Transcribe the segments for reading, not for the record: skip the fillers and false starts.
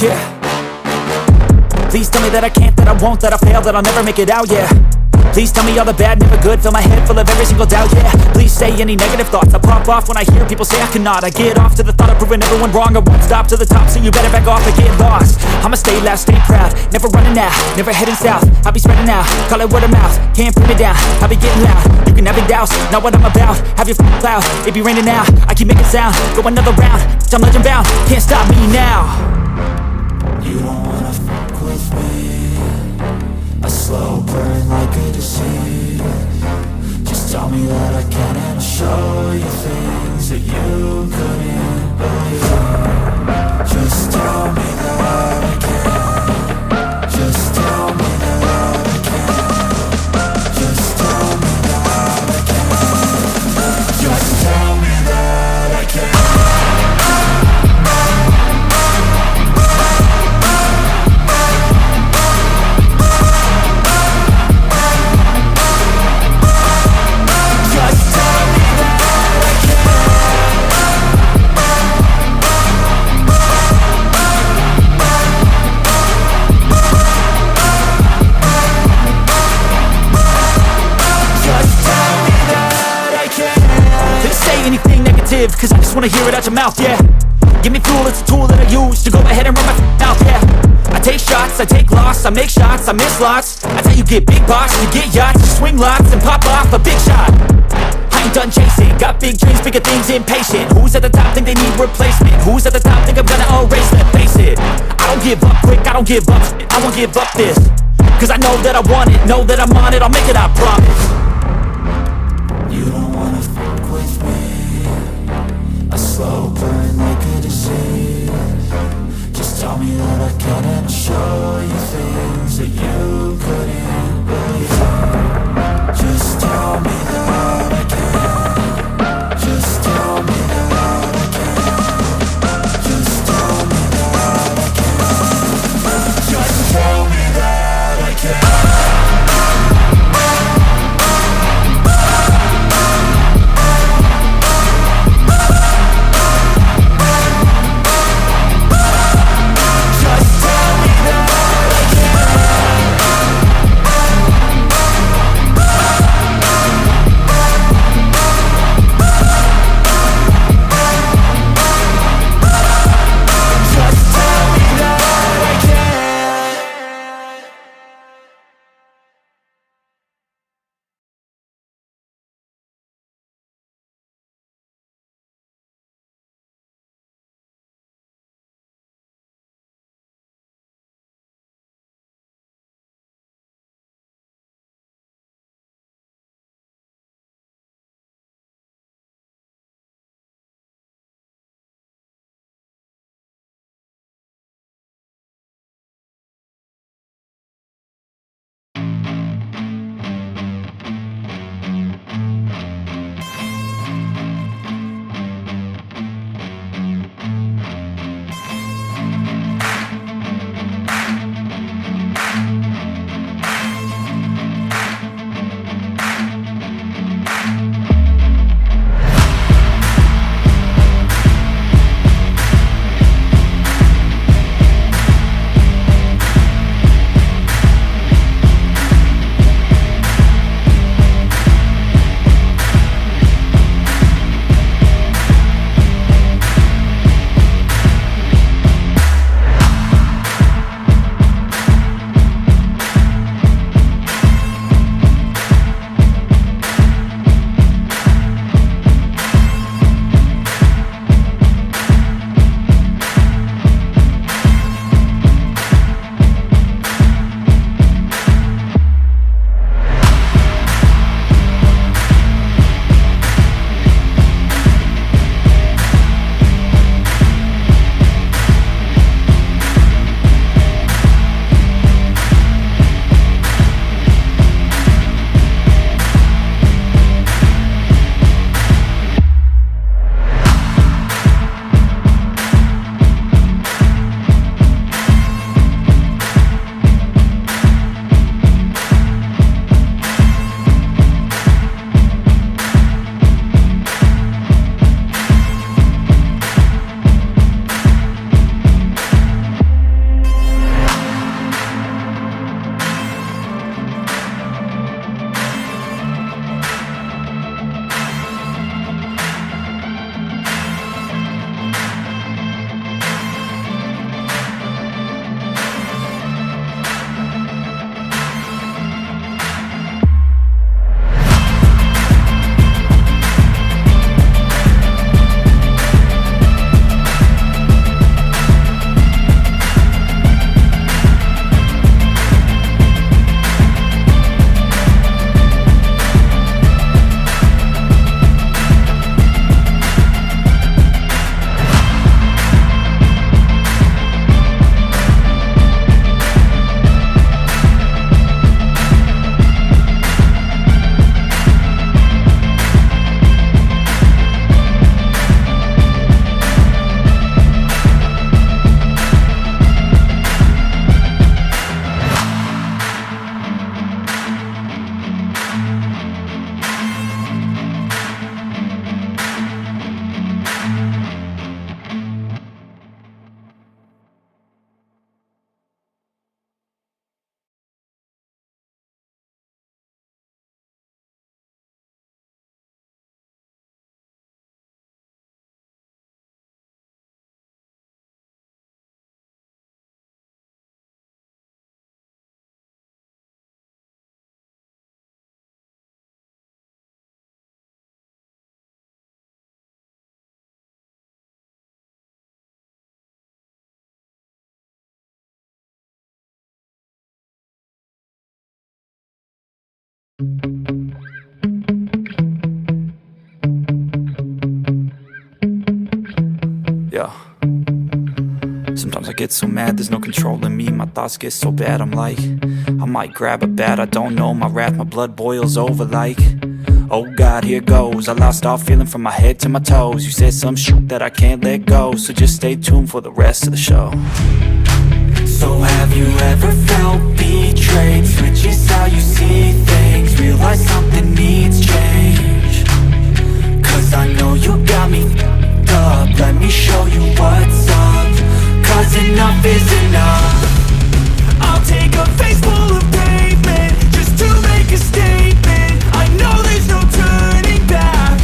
yeah. Please tell me that I can't, that I won't, that I'll fail, that I'll never make it out, yeah. Please tell me all the bad, never good, fill my head full of every single doubt, yeah. Please say any negative thoughts, I pop off when I hear people say I cannot. I get off to the thought of proving everyone wrong, I won't stop to the top, so you better back off and get lost. I'ma stay loud, stay proud, never running out, never heading south. I'll be spreading out, call it word of mouth, can't put me down, I'll be getting loud. You can have your doubts, not what I'm about, have your cloud, it be raining now, I keep making sound, go another round, I'm legend bound, can't stop me now. You don't wanna fuck with me, a slow burn like a disease. Just tell me that I can and I'll show you things that you couldn't believe. Just tell me that I can. Just tell me that I can. Just tell me that I can. Just tell me that I can. Cause I just wanna hear it out your mouth, yeah. Give me fuel, it's a tool that I use to go ahead and run my mouth, yeah. I take shots, I take loss, I make shots, I miss lots. That's how you get big box, you get yachts, you swing lots and pop off a big shot. I ain't done chasing, got big dreams, bigger things, impatient. Who's at the top think they need replacement? Who's at the top think I'm gonna erase them? Face it, I don't give up quick, I don't give up, I won't give up this. Cause I know that I want it, know that I'm on it, I'll make it, I promise. You don't wanna fuck with me, a slow burn like a disease. Just tell me that I can and I'll show you things that you couldn't believe. Just tell me that I can. Just tell me that I can. Just tell me that I can. Just tell me that I can. go. Sometimes I get so mad, there's no controlling me. My thoughts get so bad, I'm like, I might grab a bat, I don't know. My wrath, my blood boils over like, oh God, here goes. I lost all feeling from my head to my toes. You said some shit that I can't let go, so just stay tuned for the rest of the show. So have you ever felt betrayed? Switches how you see things, realize something needs change. Cause I know you got me f***ed up, let me show you what's up. Cause enough is enough. I'll take a face full of pavement just to make a statement. I know there's no turning back.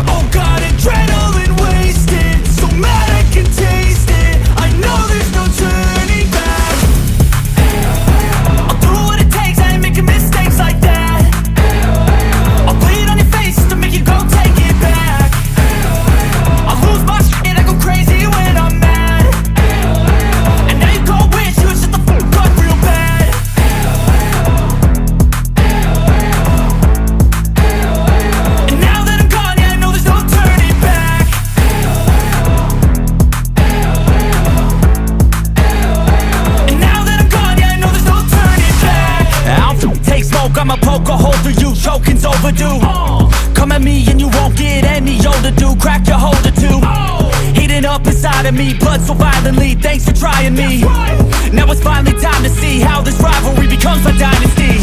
Oh God, adrenaline wasted, so mad I can taste it. I know there's no turning back. I'll do what it takes, I ain't making mistakes like that. I'll bleed on your face just to make you go take it back. I'll lose my shit, I go crazy when I'm mad. And now you go wish you would shut the fuck up real bad. And now that I'm gone, yeah, I know there's no turning back. And now that I'm gone, yeah, I know there's no turning back. I'll take smoke, I'ma poke a hole through you, choking's overdue. Come at me and you won't get any older, dude. Crack your holder too. Heating up inside of me, blood so violently. Thanks for trying me. Now it's finally time to see how this rivalry becomes my dynasty.